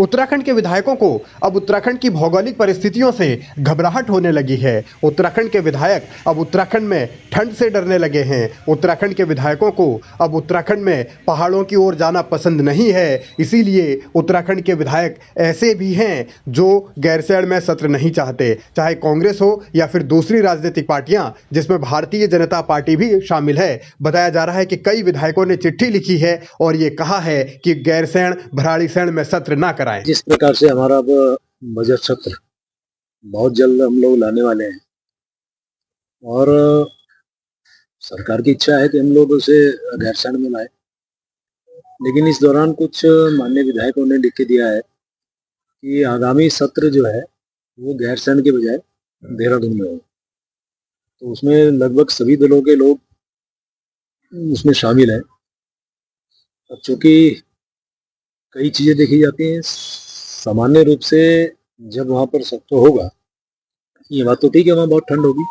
उत्तराखंड के विधायकों को अब उत्तराखंड की भौगोलिक परिस्थितियों से घबराहट होने लगी है। उत्तराखंड के विधायक अब उत्तराखंड में ठंड से डरने लगे हैं। उत्तराखंड के विधायकों को अब उत्तराखंड में पहाड़ों की ओर जाना पसंद नहीं है। इसीलिए उत्तराखंड के विधायक ऐसे भी हैं जो गैरसैंण में सत्र नहीं चाहते, चाहे कांग्रेस हो या फिर दूसरी राजनीतिक पार्टियां, जिसमें भारतीय जनता पार्टी भी शामिल है। बताया जा रहा है कि कई विधायकों ने चिट्ठी लिखी है और ये कहा है कि गैरसैंण भराड़ीसैंण में सत्र ना कराएं। जिस प्रकार से हमारा अब बजट सत्र बहुत जल्द हम लोग लाने वाले हैं और सरकार की इच्छा है कि हम लोग उसे गैरसैंण में लाए, लेकिन इस दौरान कुछ माननीय विधायकों ने लिख के दिया है कि आगामी सत्र जो है वो गैरसैंण के बजाय देहरादून में हो। तो उसमें लगभग सभी दलों के लोग उसमें शामिल हैं। अब चूंकि कई चीजें देखी जाती हैं, सामान्य रूप से जब वहां पर सत्र होगा, ये बात तो ठीक है, वहां बहुत ठंड होगी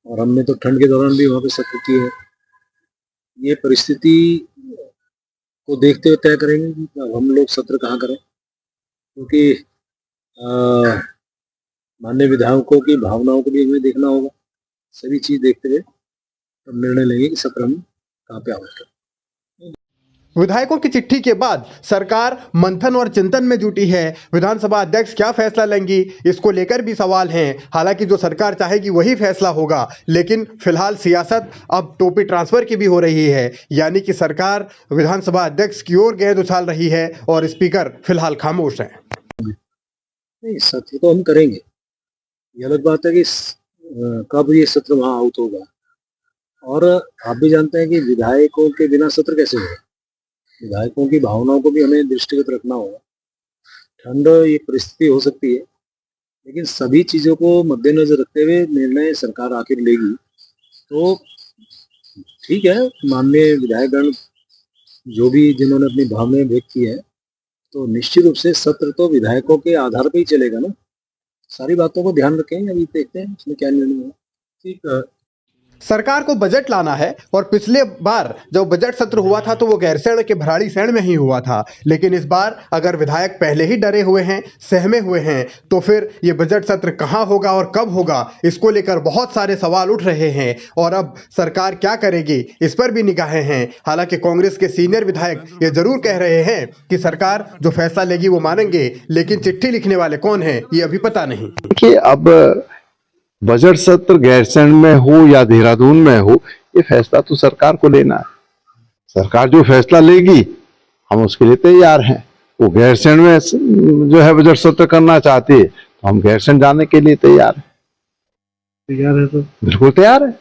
और हमने तो ठंड के दौरान भी वहां पे सत्र किए हैं। ये परिस्थिति को देखते हुए तय करेंगे कि हम लोग सत्र कहाँ करें, क्योंकि माननीय विधायकों की भावनाओं को भी हमें देखना होगा। सभी चीज देखते हुए तब निर्णय लेंगे कि सत्र हम कहाँ पे आयोजित करें। विधायकों की चिट्ठी के बाद सरकार मंथन और चिंतन में जुटी है। विधानसभा अध्यक्ष क्या फैसला लेंगी, इसको लेकर भी सवाल हैं। हालांकि जो सरकार चाहेगी वही फैसला होगा, लेकिन फिलहाल सियासत अब टोपी ट्रांसफर की भी हो रही है, यानी कि सरकार विधानसभा अध्यक्ष की ओर गेंद उछाल रही है और स्पीकर फिलहाल खामोश हैं। नहीं, सत्र तो हम करेंगे। ये अलग बात है कि कब ये सत्र वहां आउट होगा, और आप भी जानते हैं कि विधायकों के बिना सत्र कैसे होगा। विधायकों की भावनाओं को भी हमें दृष्टिगत रखना होगा। ठंड ये परिस्थिति हो सकती है, लेकिन सभी चीजों को मद्देनजर रखते हुए निर्णय सरकार आखिर लेगी। तो ठीक है, माननीय विधायकगण जो भी जिन्होंने अपनी भावनाएं व्यक्त की है, तो निश्चित रूप से सत्र तो विधायकों के आधार पर ही चलेगा ना। सारी बातों को ध्यान रखेंगे, अभी देखते हैं इसमें क्या निर्णय होगा। ठीक है, सरकार को बजट लाना है और पिछले बार जब बजट सत्र हुआ था तो वो गैरसैंण के भराड़ीसैंण में ही हुआ था, लेकिन इस बार अगर विधायक पहले ही डरे हुए हैं, सहमे हुए हैं, तो फिर ये बजट सत्र कहां होगा और कब होगा, इसको लेकर बहुत सारे सवाल उठ रहे हैं। और अब सरकार क्या करेगी, इस पर भी निगाहें हैं। हालांकि कांग्रेस के सीनियर विधायक ये जरूर कह रहे हैं कि सरकार जो फैसला लेगी वो मानेंगे, लेकिन चिट्ठी लिखने वाले कौन है ये अभी पता नहीं। कि अब बजट सत्र गैरसैंण में हो या देहरादून में हो, ये फैसला तो सरकार को लेना है। सरकार जो फैसला लेगी हम उसके लिए तैयार हैं। वो गैरसैंण में जो है बजट सत्र करना चाहती है, तो हम गैरसैंण जाने के लिए तैयार हैं। तैयार है तो बिल्कुल तैयार है।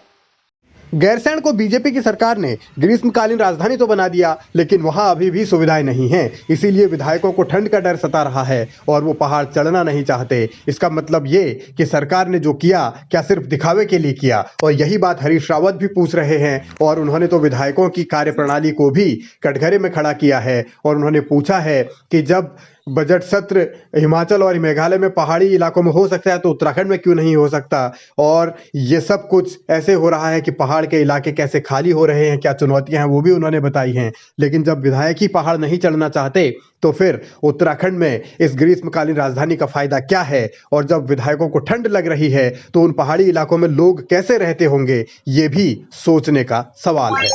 गैरसैंण को बीजेपी की सरकार ने ग्रीष्मकालीन राजधानी तो बना दिया, लेकिन वहां अभी भी सुविधाएं नहीं हैं। इसीलिए विधायकों को ठंड का डर सता रहा है और वो पहाड़ चढ़ना नहीं चाहते। इसका मतलब ये कि सरकार ने जो किया क्या सिर्फ दिखावे के लिए किया, और यही बात हरीश रावत भी पूछ रहे हैं। और उन्होंने तो विधायकों की कार्यप्रणाली को भी कटघरे में खड़ा किया है और उन्होंने पूछा है कि जब बजट सत्र हिमाचल और मेघालय में पहाड़ी इलाकों में हो सकता है तो उत्तराखंड में क्यों नहीं हो सकता। और ये सब कुछ ऐसे हो रहा है कि पहाड़ के इलाके कैसे खाली हो रहे हैं, क्या चुनौतियां हैं, वो भी उन्होंने बताई हैं। लेकिन जब विधायक ही पहाड़ नहीं चढ़ना चाहते तो फिर उत्तराखंड में इस ग्रीष्मकालीन राजधानी का फायदा क्या है। और जब विधायकों को ठंड लग रही है तो उन पहाड़ी इलाकों में लोग कैसे रहते होंगे, ये भी सोचने का सवाल है।